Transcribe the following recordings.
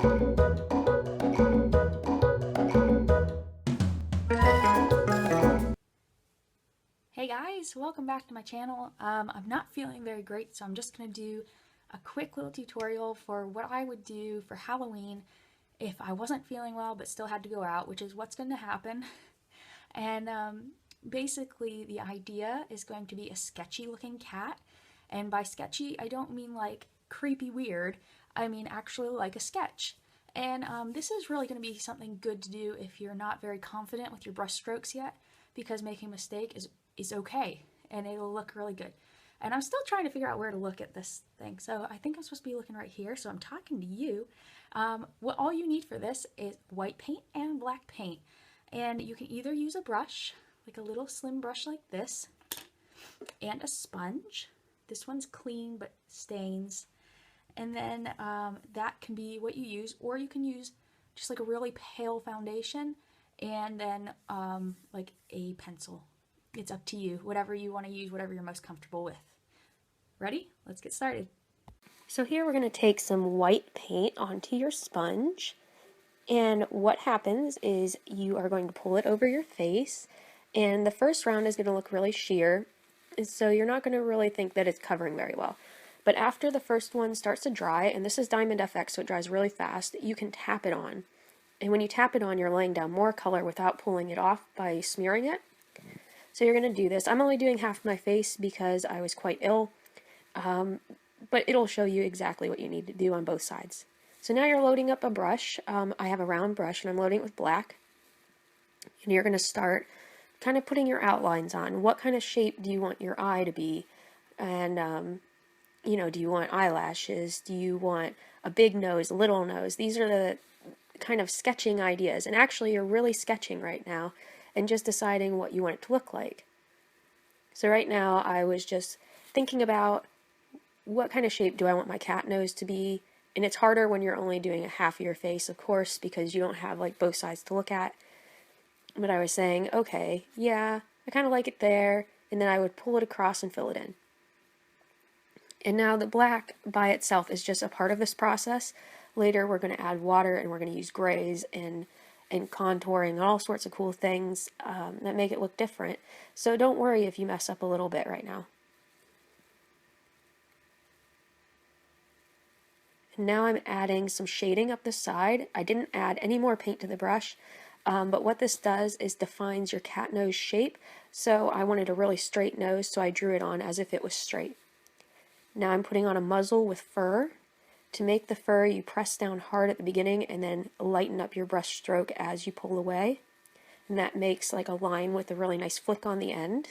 Hey guys, welcome back to my channel. I'm not feeling very great, so I'm just going to do a quick little tutorial for what I would do for Halloween if I wasn't feeling well but still had to go out, which is what's going to happen. And basically the idea is going to be a sketchy looking cat. And by sketchy, I don't mean like creepy weird, I mean actually like a sketch. And this is really going to be something good to do if you're not very confident with your brush strokes yet, because making a mistake is okay and it'll look really good. And I'm still trying to figure out where to look at this thing, so I think I'm supposed to be looking right here, so I'm talking to you. What all you need for this is white paint and black paint, and you can either use a brush, like a little slim brush like this, and a sponge. This one's clean but stains, and then that can be what you use, or you can use just like a really pale foundation and then like a pencil. It's up to you, whatever you want to use, whatever you're most comfortable with. Ready? Let's get started. So here we're going to take some white paint onto your sponge, and what happens is you are going to pull it over your face, and the first round is going to look really sheer, so you're not going to really think that it's covering very well. But after the first one starts to dry, and this is Diamond FX, so it dries really fast, you can tap it on. And when you tap it on, you're laying down more color without pulling it off by smearing it. So you're going to do this. I'm only doing half my face because I was quite ill, but it'll show you exactly what you need to do on both sides. So now you're loading up a brush. I have a round brush and I'm loading it with black. And you're going to start kind of putting your outlines on. What kind of shape do you want your eye to be? And, you know, do you want eyelashes? Do you want a big nose, a little nose? These are the kind of sketching ideas. And actually you're really sketching right now and just deciding what you want it to look like. So right now I was just thinking about what kind of shape do I want my cat nose to be, and it's harder when you're only doing a half of your face, of course, because you don't have like both sides to look at. But I was saying, okay, yeah, I kind of like it there, and then I would pull it across and fill it in. And now the black by itself is just a part of this process. Later we're going to add water and we're going to use grays and contouring and all sorts of cool things that make it look different. So don't worry if you mess up a little bit right now. And now I'm adding some shading up the side. I didn't add any more paint to the brush, but what this does is defines your cat nose shape. So I wanted a really straight nose, so I drew it on as if it was straight. Now I'm putting on a muzzle with fur. To make the fur, you press down hard at the beginning and then lighten up your brush stroke as you pull away. And that makes like a line with a really nice flick on the end.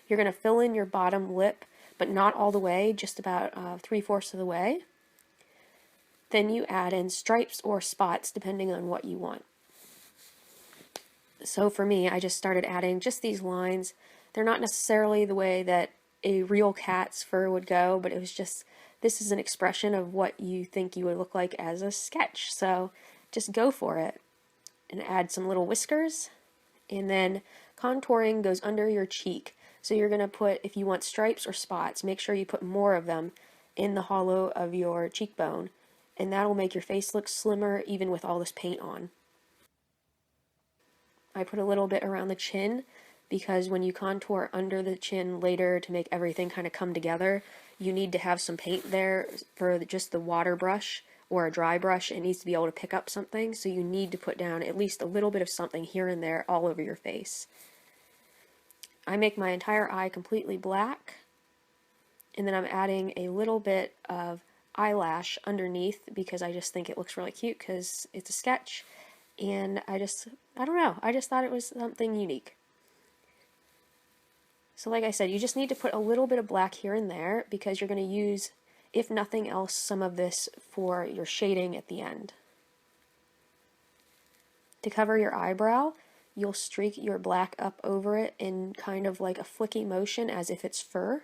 You're going to fill in your bottom lip, but not all the way, just about 3/4 of the way. Then you add in stripes or spots depending on what you want. So for me, I just started adding just these lines. They're not necessarily the way that a real cat's fur would go, but it was just, this is an expression of what you think you would look like as a sketch. So just go for it. And add some little whiskers. And then contouring goes under your cheek. So you're going to put, if you want stripes or spots, make sure you put more of them in the hollow of your cheekbone. And that'll make your face look slimmer even with all this paint on. I put a little bit around the chin because when you contour under the chin later to make everything kind of come together, you need to have some paint there for just the water brush or a dry brush. It needs to be able to pick up something, so you need to put down at least a little bit of something here and there all over your face. I make my entire eye completely black, and then I'm adding a little bit of eyelash underneath because I just think it looks really cute because it's a sketch, and I don't know, I just thought it was something unique. So like I said, you just need to put a little bit of black here and there because you're going to use, if nothing else, some of this for your shading at the end. To cover your eyebrow, you'll streak your black up over it in kind of like a flicky motion as if it's fur.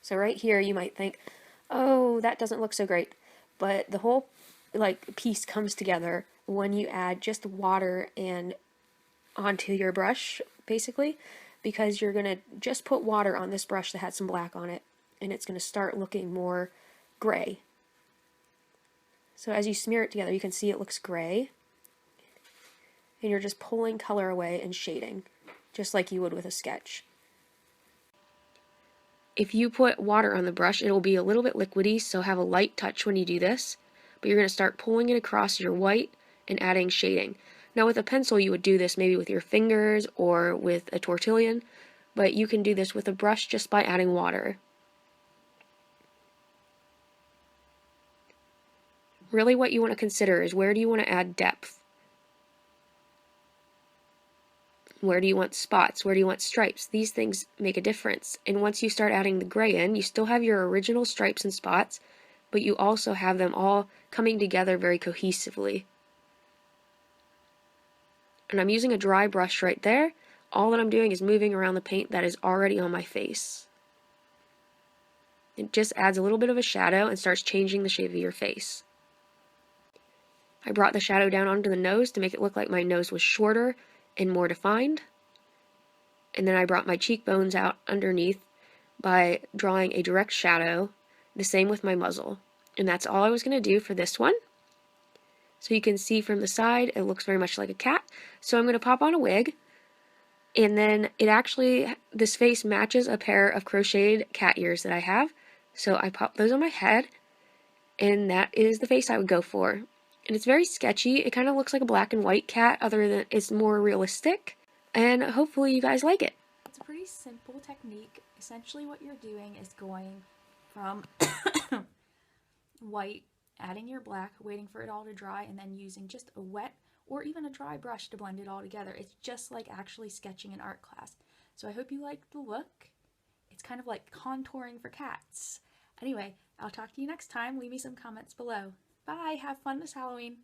So right here you might think, oh, that doesn't look so great. But the whole piece comes together when you add just water and onto your brush, basically, because you're going to just put water on this brush that had some black on it, and it's going to start looking more gray. So as you smear it together, you can see it looks gray, and you're just pulling color away and shading, just like you would with a sketch. If you put water on the brush, it'll be a little bit liquidy, so have a light touch when you do this, but you're going to start pulling it across your white and adding shading. Now with a pencil you would do this maybe with your fingers or with a tortillon, but you can do this with a brush just by adding water. Really what you want to consider is where do you want to add depth? Where do you want spots? Where do you want stripes? These things make a difference. And once you start adding the gray in, you still have your original stripes and spots, but you also have them all coming together very cohesively. And I'm using a dry brush right there. All that I'm doing is moving around the paint that is already on my face. It just adds a little bit of a shadow and starts changing the shape of your face. I brought the shadow down onto the nose to make it look like my nose was shorter and more defined. And then I brought my cheekbones out underneath by drawing a direct shadow, the same with my muzzle. And that's all I was going to do for this one. So you can see from the side, it looks very much like a cat. So I'm going to pop on a wig, and then this face matches a pair of crocheted cat ears that I have. So I pop those on my head, and that is the face I would go for. And it's very sketchy. It kind of looks like a black and white cat, other than it's more realistic. And hopefully you guys like it. It's a pretty simple technique. Essentially what you're doing is going from white, adding your black, waiting for it all to dry, and then using just a wet or even a dry brush to blend it all together. It's just like actually sketching in art class. So I hope you like the look. It's kind of like contouring for cats. Anyway, I'll talk to you next time. Leave me some comments below. Bye! Have fun this Halloween!